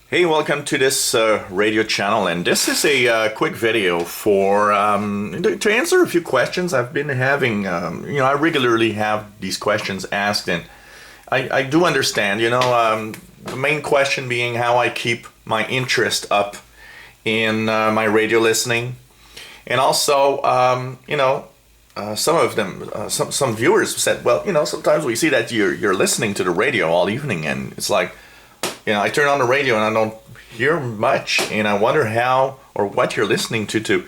Hey, welcome to this radio channel, and this is a quick video for to answer a few questions I've been having. I regularly have these questions asked, and I do understand. The main question being how I keep my interest up in my radio listening, and also, some of them, some viewers said, well, sometimes we see that you're listening to the radio all evening, and it's like. I turn on the radio and I don't hear much, and I wonder how or what you're listening to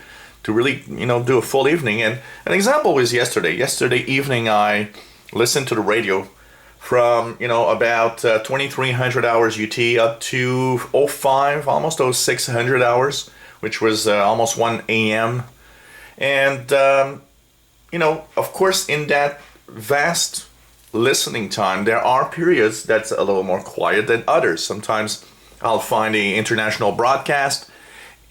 really, do a full evening. And an example was yesterday. Yesterday evening, I listened to the radio from, about 2300 hours UT up to '05, almost 0600 hours, which was almost 1 a.m. And, of course, in that vast listening time, there are periods that's a little more quiet than others. Sometimes I'll find a international broadcast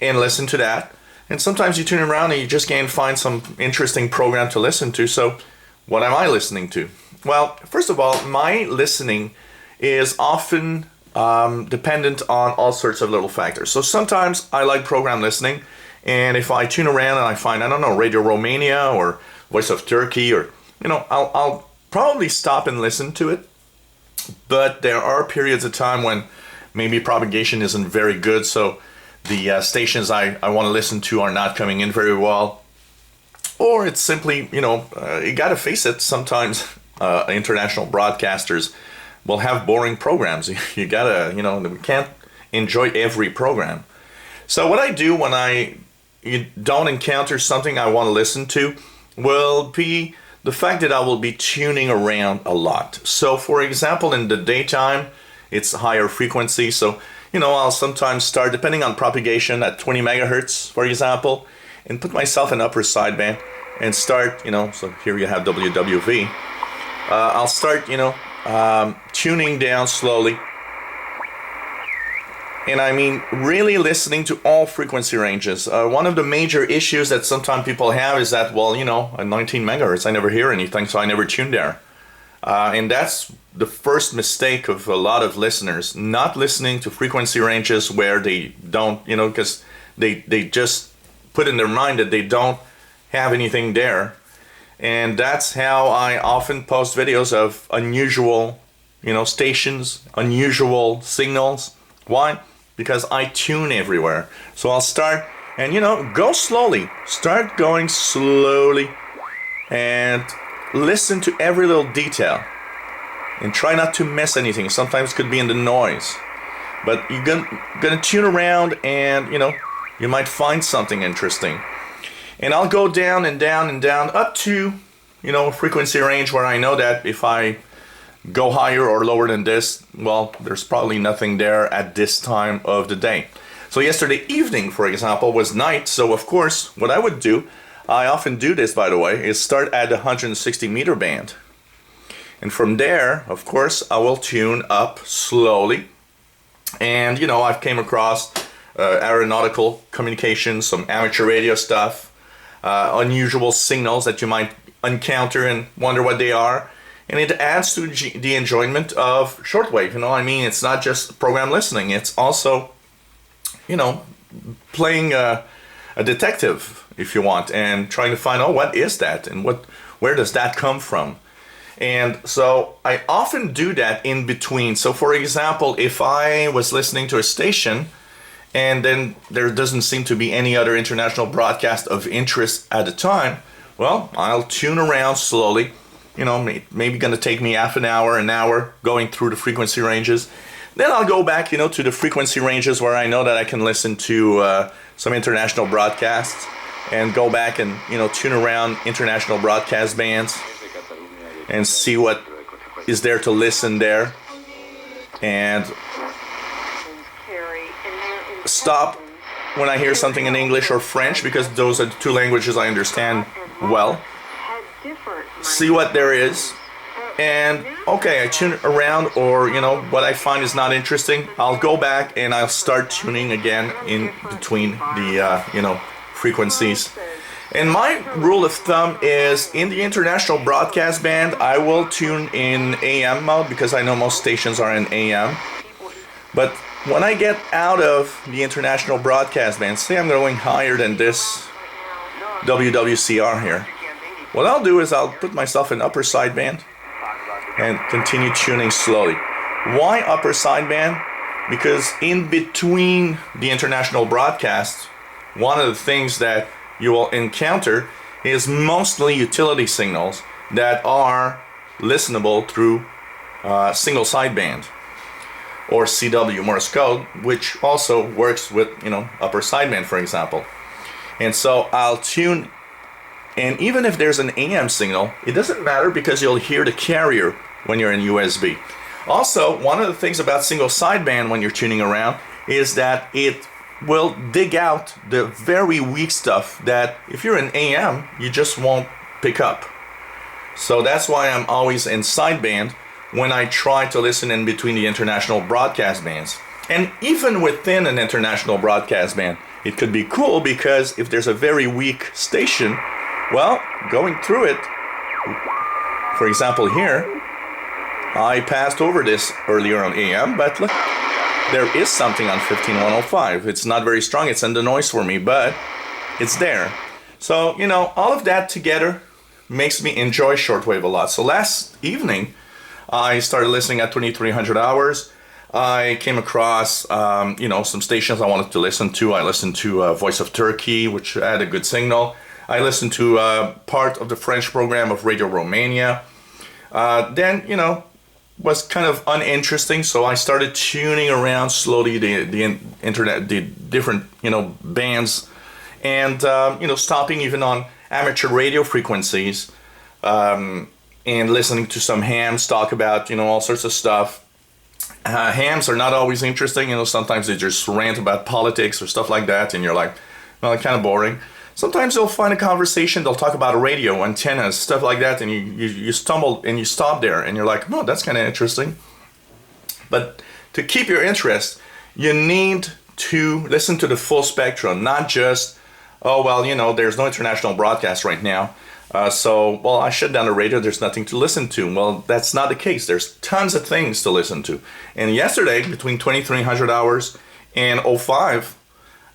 and listen to that, and sometimes you turn around and you just can't find some interesting program to listen to. So what am I listening to? Well, first of all, my listening is often dependent on all sorts of little factors. So sometimes I like program listening, and if I tune around and I find, I don't know, Radio Romania or Voice of Turkey, or I'll probably stop and listen to it. But there are periods of time when maybe propagation isn't very good, so the stations I want to listen to are not coming in very well. Or it's simply, you gotta face it, sometimes international broadcasters will have boring programs. You gotta, we can't enjoy every program. So what I do when you don't encounter something I want to listen to will be the fact that I will be tuning around a lot. So for example, in the daytime, it's higher frequency. So, I'll sometimes start, depending on propagation, at 20 megahertz, for example, and put myself in upper sideband and start, so here you have WWV. I'll start, tuning down slowly. And I mean, really listening to all frequency ranges. One of the major issues that sometimes people have is that, well, at 19 megahertz, I never hear anything, so I never tune there. And that's the first mistake of a lot of listeners, not listening to frequency ranges where they don't, because they just put in their mind that they don't have anything there. And that's how I often post videos of unusual, stations, unusual signals. Why? Because I tune everywhere. So I'll start and, go slowly. Start going slowly and listen to every little detail. And try not to miss anything. Sometimes it could be in the noise. But you're gonna tune around and, you might find something interesting. And I'll go down and down and down up to, a frequency range where I know that if I go higher or lower than this, well, there's probably nothing there at this time of the day. So yesterday evening, for example, was night. So of course, what I would do, I often do this, by the way, is start at the 160 meter band. And from there, of course, I will tune up slowly. And, I've came across aeronautical communications, some amateur radio stuff, unusual signals that you might encounter and wonder what they are. And it adds to the enjoyment of shortwave. It's not just program listening. It's also, playing a detective, if you want, and trying to find out what is that and where does that come from. And so I often do that in between. So for example, if I was listening to a station and then there doesn't seem to be any other international broadcast of interest at the time, well, I'll tune around slowly. Maybe going to take me half an hour going through the frequency ranges. Then I'll go back, to the frequency ranges where I know that I can listen to some international broadcasts and go back and, tune around international broadcast bands and see what is there to listen there. And stop when I hear something in English or French, because those are the two languages I understand well. See what there is, and okay, I tune around, or what I find is not interesting, I'll go back and I'll start tuning again in between the frequencies. And my rule of thumb is, in the international broadcast band, I will tune in AM mode because I know most stations are in AM. But when I get out of the international broadcast band, say I'm going higher than this WWCR here, what I'll do is I'll put myself in upper sideband and continue tuning slowly. Why upper sideband? Because in between the international broadcasts, one of the things that you will encounter is mostly utility signals that are listenable through single sideband or CW Morse code, which also works with, upper sideband, for example. And so I'll tune, and even if there's an AM signal, it doesn't matter because you'll hear the carrier when you're in USB. Also, one of the things about single sideband when you're tuning around is that it will dig out the very weak stuff that if you're in AM, you just won't pick up. So that's why I'm always in sideband when I try to listen in between the international broadcast bands. And even within an international broadcast band, it could be cool because if there's a very weak station, well, going through it, for example here, I passed over this earlier on AM, but look, there is something on 15105. It's not very strong, it's in the noise for me, but it's there. So, all of that together makes me enjoy shortwave a lot. So last evening, I started listening at 2300 hours. I came across, some stations I wanted to listen to. I listened to Voice of Turkey, which had a good signal. I listened to part of the French program of Radio Romania. Then, was kind of uninteresting, so I started tuning around slowly the internet, the different, bands, and, stopping even on amateur radio frequencies, and listening to some hams talk about, all sorts of stuff. Hams are not always interesting, sometimes they just rant about politics or stuff like that, and you're like, well, kind of boring. Sometimes you'll find a conversation, they'll talk about a radio, antennas, stuff like that, and you stumble and you stop there, and you're like, oh, that's kind of interesting. But to keep your interest, you need to listen to the full spectrum, not just, oh, well, there's no international broadcast right now. I shut down the radio, there's nothing to listen to. Well, that's not the case. There's tons of things to listen to. And yesterday, between 2300 hours and 05,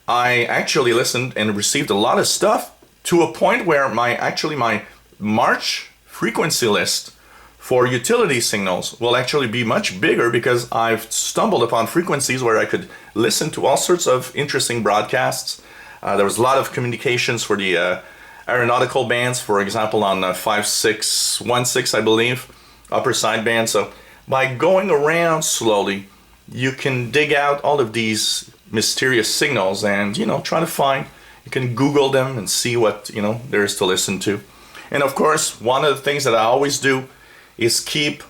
I actually listened and received a lot of stuff to a point where my March frequency list for utility signals will actually be much bigger because I've stumbled upon frequencies where I could listen to all sorts of interesting broadcasts. There was a lot of communications for the aeronautical bands, for example, on 5616, I believe, upper sideband. So by going around slowly, you can dig out all of these mysterious signals and, try to find, you can Google them and see what, there is to listen to. And of course, one of the things that I always do is keep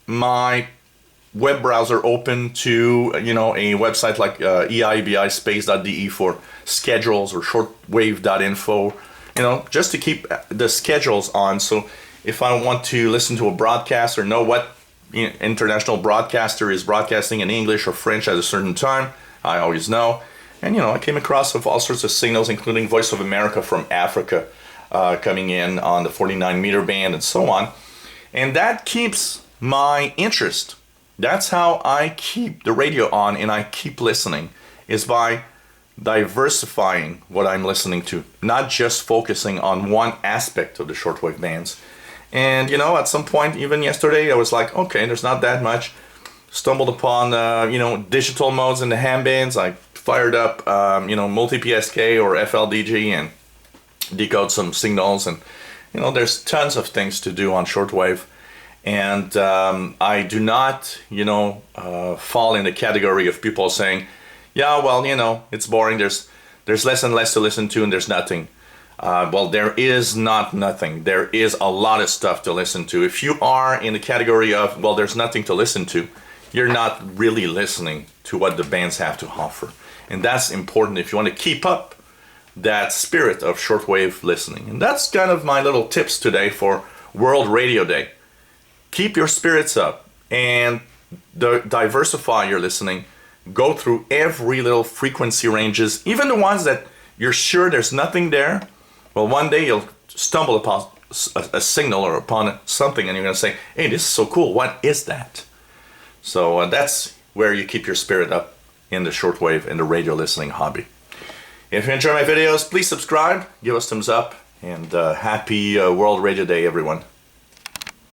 my web browser open to, a website like eibispace.de for schedules or shortwave.info, just to keep the schedules on. So if I want to listen to a broadcast or know what international broadcaster is broadcasting in English or French at a certain time, I always know. And, I came across all sorts of signals, including Voice of America from Africa coming in on the 49 meter band and so on. And that keeps my interest. That's how I keep the radio on and I keep listening, is by diversifying what I'm listening to, not just focusing on one aspect of the shortwave bands. And, at some point, even yesterday, I was like, okay, there's not that much. Stumbled upon, digital modes in the ham bands. I fired up, multi-PSK or FLDG and decode some signals. And, there's tons of things to do on shortwave. And I do not, fall in the category of people saying, yeah, well, it's boring. There's less and less to listen to and there's nothing. Well, there is not nothing. There is a lot of stuff to listen to. If you are in the category of, well, there's nothing to listen to, you're not really listening to what the bands have to offer. And that's important if you want to keep up that spirit of shortwave listening. And that's kind of my little tips today for World Radio Day. Keep your spirits up and diversify your listening. Go through every little frequency ranges, even the ones that you're sure there's nothing there. Well, one day you'll stumble upon a signal or upon something and you're going to say, hey, this is so cool. What is that? So that's where you keep your spirit up. in the shortwave and the radio listening hobby. If you enjoy my videos, please subscribe, give us thumbs up, and happy World Radio Day, everyone.